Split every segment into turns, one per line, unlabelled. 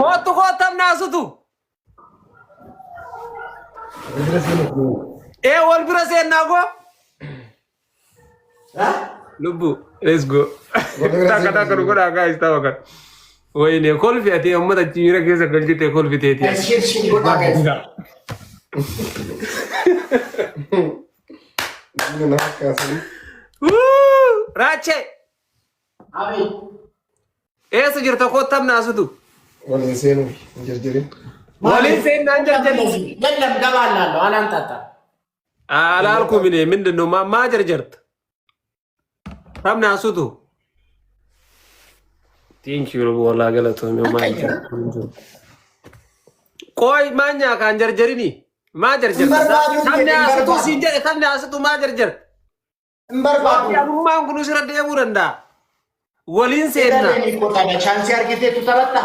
ኮቱ ኮተም ናስቱ ወልብረሴ እናጎ ልቡ ሌትስ ጎ ታከታከሉ ጎዳ ጋይስ ታወቀ ወይኔ ኮልፊያቴ እመጣች ይረከሰ ገልጅቴ ኮልፊቴ ራቼ አቤ ኤስ ጅርተ ኮተም ናስቱ
ወለንሴኑ እንጀርጀሪ
ወለንሴና እንጀርጀሪ
የለም ገባላለሁ አላንጣጣ
አላልኩም እኔ ምንድነው ማጀርጀርት ታምናሱቱ ቲንክ ዩ ወላ ገለቶ ነው ማንጀ ቆይ ማኛ ካንጀርጀሪኒ ማጀርጀር ታምናሱቱ ሲንጀር ታምናሱቱ ማጀርጀር
እንበርባቱ
ያሉማን ኩኑ ሲረደ የቡረንዳ ወሊንሴና
ቻንስ ያርገቴቱ ተበጣ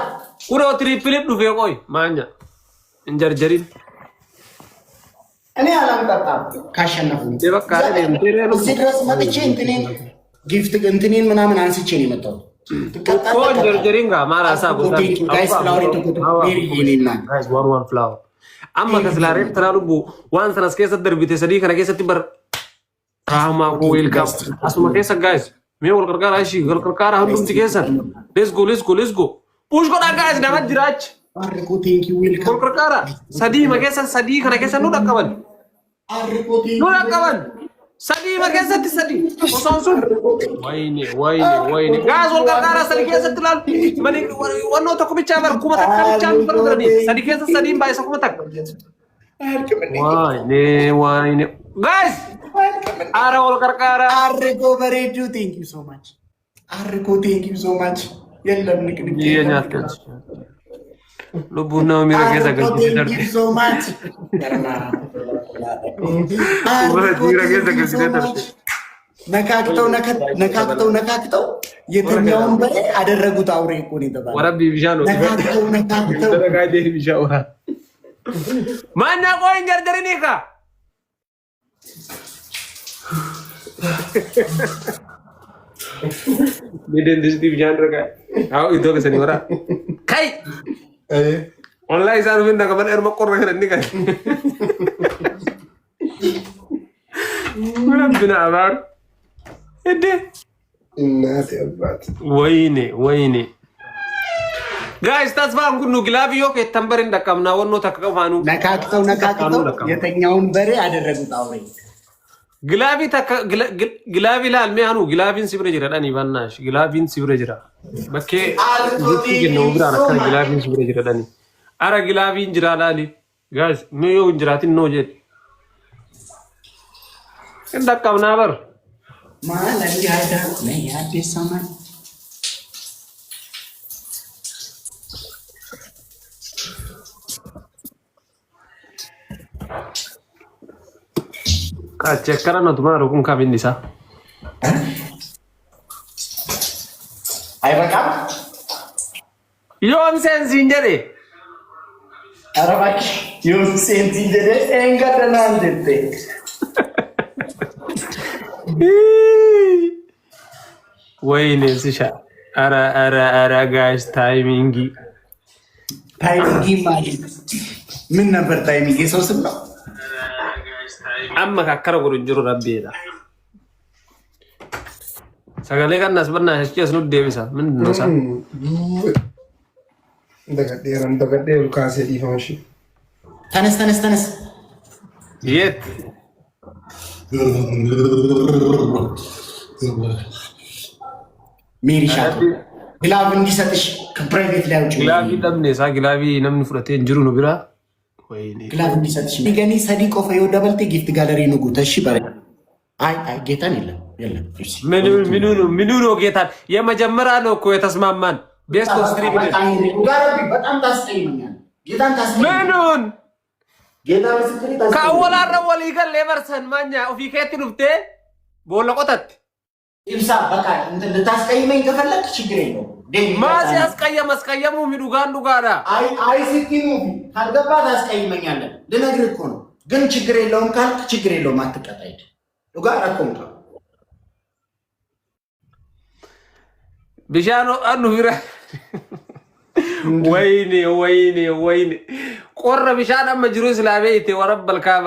ኡሮ ትሪፕል ዱፌ ቆይ ማኛ እንጀርጀሪን
እኔ አላንጣጣም ካሸነፉ
የበቃ አይደለም
እዚህ ድረስ መጥቼ እንትኔን ጊፍት እንትኔን ምናምን አንስቼ ነው የመጣው
እንጀርጀሪንጋ ማራሳ ቦታ
ጋይስ ፍላወር ተቆጡ ይኔና
ጋይስ ዋን ፍላወር አማ ከስላሬ ተራሉቡ ዋን ሰነስ ከሰ ደርቢቴ ሰዲ ከነ ከሰ ትበር ራማ ዌልካም አስማ ከሰ ጋይስ ሜ ወልቀርቃራ እሺ ወልቀርቃራ ሁሉም ትከሰ ሌትስ ጎ ፑሽ ጎዳ ጋይስ ዳማ ጅራች
አርኮ ቴንክ ዩ ዌልካም
ወልቀርቃራ ሰዲ መከሰ ሰዲ ከነ ከሰ ነው ደቀበል
አርኮ ቴንክ
ነው ደቀበል ሰዲ መከሰ ሰዲ ወሳንሱ ወይኔ ጋይስ ወልቀርቃራ ሰዲ ከሰ ትላል ማኒ ወኖ ተኩብቻ በርኩ መተከብቻ በርደኒ ሰዲ ከሰ ሰዲ ባይሰኩ መተክ ወይኔ ጋይስ አረ ወልቀርቃራ
አርኮ በሬዱ ቴንክ ዩ ሶ ማች አርኮ ቴንክ ዩ ሶ ማች የለም ንግድ
የኛት ሉቡና ሚረገዛ ገዝ
ቴንክ ዩ ሶ ማች ነካክተው የተኛውን በሬ አደረጉት። አውሬ እኮ ነው የተባለው።
ወራቢ ቢሻ ነው
ነካክተው
ተረጋዴ ቢሻ ወራ ማና ቆይ እንጀርጀሪኒካ ሚደን ድስቲ ቢሻን ረጋ አው ኢዶ ከሰኒ ወራ ካይ ኦንላይን ሳሩ ምን ነገር እርመ ቆረ ከረኒ ካይ ምንብና አባር እዴ
እናት አባት
ወይኔ ጋይስ ተስፋን ኩኑ ግላቪዮ ከተንበር እንደቀምና ወኖ ተከፋኑ
ነካክተው የተኛውን በሬ አደረጉት። አውሬ ግላቪ ላል ሚያኑ ግላቪን ሲብረ ጅራ ዳኒ ባናሽ ግላቪን ሲብረ ጅራ በከ ነው ብራና ግላቪን ሲብረ ጅራ ዳኒ አረ ግላቪን ጅራ ላሊ ጋይስ ኖዮ እንጅራቲን ነው ጀት እንደቀምና በር ማን እንዲያዳ ነው ያዲስ ሰማን
Kachekkara no tumaro kun kabindisa.
Ay bakam?
Yon sensinjere.
Arabak yon sensinjere enga tanandette.
Wayne sisha. Ara guys timingi
ማለት ምን ነበር ታይሚንግ? የሰው ስም ነው።
amma kakkara godhu jiru rabbiidha. Sagalee kannas barnaa jechuus nu deebisa. Mindin isaa?
Dagadhee ol kaasee dhiifama ishee.
Tanas.
Yeet.
Miirishaa gilaab እንዲሰጥሽ ከፕራይቬት ላይ ውጪ
gilaab dhabne isaa gilaab namni fudhatee hin jiru nu biraa.
ግላቭ እንዲሰጥሽ ገኒ ሰዲ ቆፈ የወደበልቴ ጊፍት ጋለሪ ንጉ ተሺ በረ አይ ጌታን የለም ምኑ ነው ጌታን የመጀመሪያ ነው እኮ የተስማማን ቤስት ኦፍ ስትሪም ጋራቢ በጣም ታስጠይኛል ጌታን ታስጠይኛል ምኑን ጌታ ምስክሪ ታስጠይኛል ካወላረ ወሊገል ለበርሰን ማኛ ኦፊ ከት ዱፍቴ ቦለቆተት ኢብሳ በቃ እንት ልታስቀይመኝ ከፈለክ ችግር የለው ማዚ አስቀየሙ ሚዱጋን ዱጋዳ አይ ሲቲኑ ካልገባ ታስቀይመኛለህ ልነግርህ እኮ ነው ግን ችግር የለውም ካልክ ችግር የለውም አትቀጣይድ ዱጋራ ኮንካ
ቢሻኖ አኑ ቢራ ወይኔ ቆረ ቢሻና መጅሩ ስላቤት ወረበል ካባ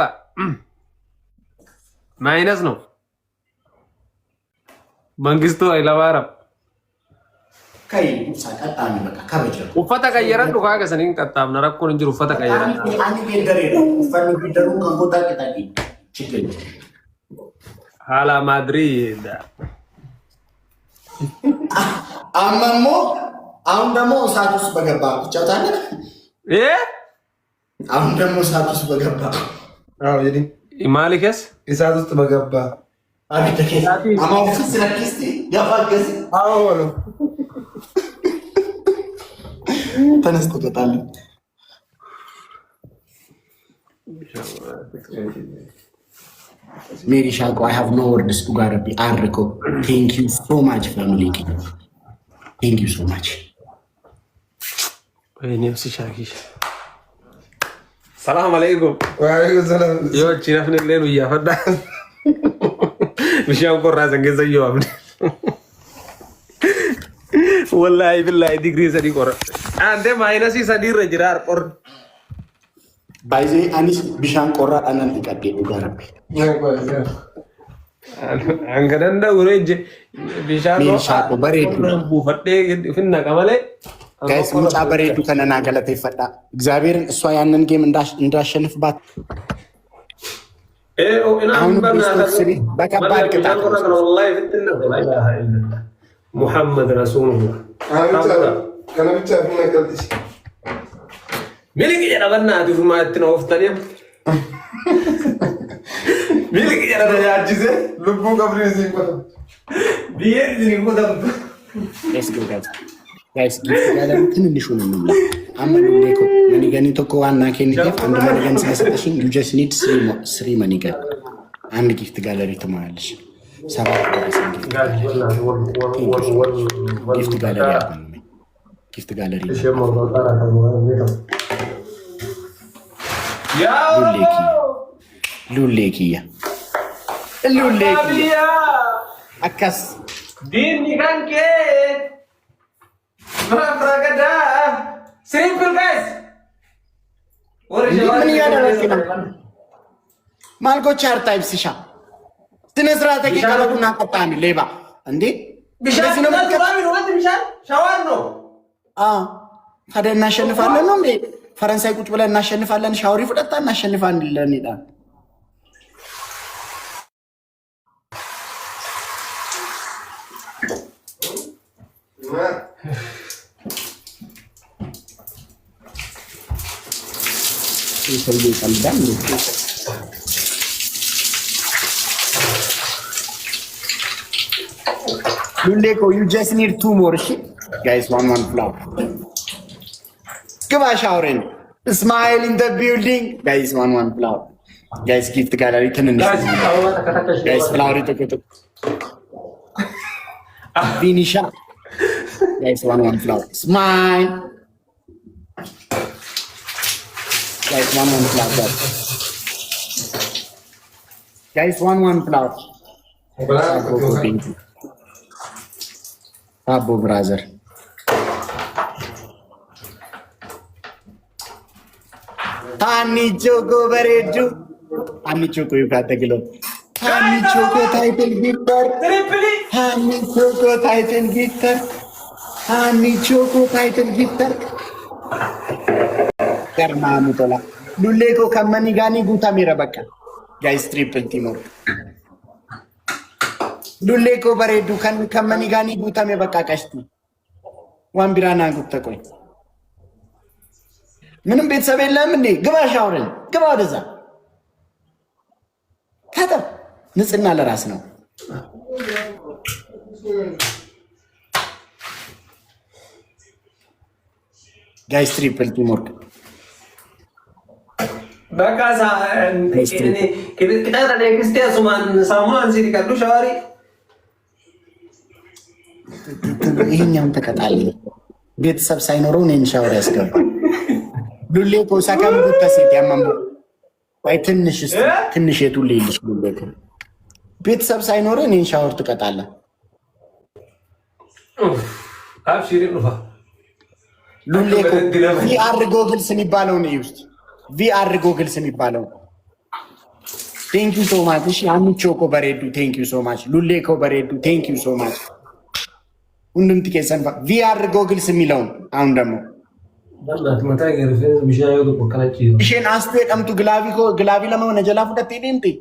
ማይነስ ነው መንግስቱ አይለባረም
ከይ ሳቀጣን በቃ ከበጀ
ወፈታ ቀየረን ዱካ ገሰኒን ቀጣም ነረኮን እንጂ ወፈታ ቀየረን
አንድ ቢደሬ ፈን ቢደሩ ከቦታ ቀጣቂ ችግር
hala ማድሪድ
አማሞ አሁን ደግሞ እሳት ውስጥ በገባ ብቻ ታለ አሁን ደግሞ እሳት ውስጥ በገባ
ይዲ
ማሊከስ
እሳት ውስጥ በገባ
አቤት ከሳቲ አማው ስለክስቲ ያፋገስ
ነው
ተነስቶ ቀጣለ Mary Shako, I have no words to Garabi. Arco, thank you so much, family. Thank you so much.
Salam alaikum.
Waalaikum salam.
Yo, China fne lenu ya fada. Misham ko raza ngeza yo amne. Wallahi billahi degree sadi kor. Ande minus sadi rejirar kor.
Baise anis bishan korra anan ikade Garabi.
Angkadanda ureje bishan
Shako bareedu
buufadhe finna qabale
guys mucha bareedu kanana galate fada እግዚአብሔርን እሷ ያንን ጌም እንዳሸንፍባት
አሁን
በከባድ ቅጣት
والله ፍትና لا اله الا الله محمد رسول الله
kana bicha funa kaltish
miliki jara banna du fumaatino oftaniya miliki jara da yajize
lubbu qabri zimba
biye zini ko dam
let's go guys gift galer ትንንሹ ነው ነው አመኑ ሌኮ ማኒ ጋኒ ቶኮ ዋና ኬኒ ጊፍት አንድ ማኒ ጋኒ ስለሰጠሽኝ you just need 3 ማኒ ጋር አንድ ጊፍት ጋለሪ ትማለሽ 7 ጊፍት ጋለሪ ጊፍት ጋለሪ ሉሌኪያ አካስ
Dini kanke, beragada, simple guys.
Ini ada lagi nak. Malko 4 types sih. Tinesrata ki kalau guna kata ni leba, andi?
Bisa sih nak kami nuat bisa, shawar no.
Ada national fan no ni. Faransai kuch bola national fan lan shawari fudata national fan ni dah. Luleko, you just need 2 more shit. Guys, one flower. Come on, showering. Smile in the building. Guys, one flower. Guys, give the gallery 10 Guys, flower itu. Finish up. Guys, one flower. Smile. Guys, one flower. Guys, one flower. Abu brother. Hani Choco Bereju. Hani Choco you got the kilo. Hani Choco title gitter. Hani Choco title gitter. Hani Choco title gitter. Karma mutola. Luleko kamani gani guta mera bakka. Guys, triple timor. Luleko Bereju kamani gani guta me bakka kashti. Wan birana gutta koi. ምንም ቤተሰብ የለም እንዴ? ግባ ሻውረን ግባ ወደዛ ታጠብ። ንጽህና ለራስ ነው። ጋይስ ትሪፕል ቲምወርክ
በቃሳ እኔ ከታታ ለክርስቲያ ሱማን ሳሙናን ሲሪካሉ ሻዋሪ
ይሄኛውን ተቀጣለ ቤተሰብ ሳይኖረው እኔን ሻወር ያስገባል። ሉሌኮ ሳካም ጉታሴት ያማሙ ወይ ትንሽ የቱሌ ልጅ ሉሌኮ ቤተሰብ ሳይኖር እኔን ሻወር ትቀጣለህ።
አብሽሪ ኑፋ
ሉሌ እኮ ቪአር ጎግልስ የሚባለው ነው ውስጥ ቪአር ጎግልስ የሚባለው ቴንክ ዩ ሶ ማች። እሺ አሚቾ እኮ በሬዱ ቴንክ ዩ ሶ ማች። ሉሌ እኮ በሬዱ ቴንክ ዩ ሶ ማች። ሁሉም ትኬሰን ቪአር ጎግልስ የሚለውን አሁን ደግሞ isheen aastu jedhamtu gilaavii lama mana jalaa fudhattee deemte.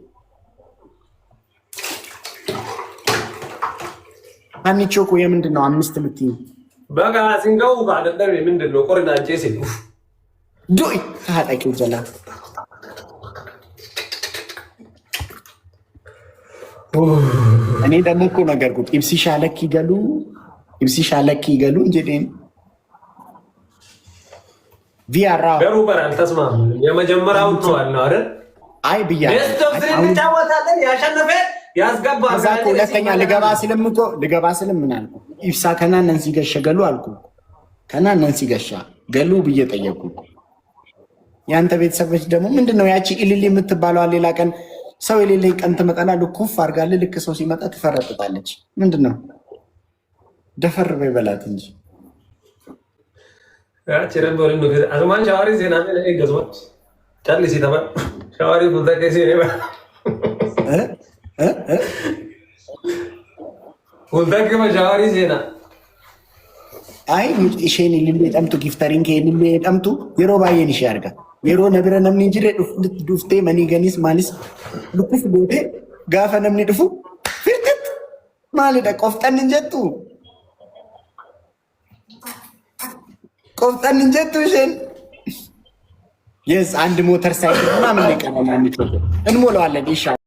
አንቺ እኮ የምንድን ነው 5 የምትይኝ?
በቃ ሲንጋው ካደረበ ምንድን ነው ቆርና አንጨሴ
ዶይ ታጣቂው ጀላ እኔ ደግሞ እኮ ነገርኩት ኢብሲ ሻለክ ይገሉ እንጀዴን ቪአራ
ገሩበር አልተስማም። የመጀመሪያው ነው አይደል?
አይ ብያ
እንጫወታለን ያሸነፈ ያስገባ
አዛቆ ሁለተኛ ልገባ ስልም ምን አልኩ? ኢብሳ ከናነን ሲገሸ ገሉ አልኩ። ከናነን ሲገሻ ገሉ ብዬ ጠየቅኩ። ያንተ ቤተሰቦች ደግሞ ምንድነው ያቺ ኢሊሊ የምትባለው ሌላ ቀን ሰው የሌለኝ ቀን ትመጣላለች ኩፍ አድርጋለች። ልክ ሰው ሲመጣ ትፈረጥጣለች። ምንድነው ደፈር በይበላት እንጂ
Ciren boleh nukir. Asman shawari sih namanya एक गजमत. Charlie sih tamam. Shawari बोलता कैसे है बा? बोलता कि मैं shawari sih ना.
አይ isheen illee dhamtu giftariin kee illee dhamtu yeroo baay'ee ni arga. Yeroo na bira namni jire dhuftee manii ganis maalis lukkuf goote gaafa namni dhufu firtit maalidha qoftan hin jettu. ቆፍጠን እንጀቱ ሸን የስ አንድ ሞተር ሳይክል ምናምን ይቀርባል። እንሞላዋለን ይሻላል።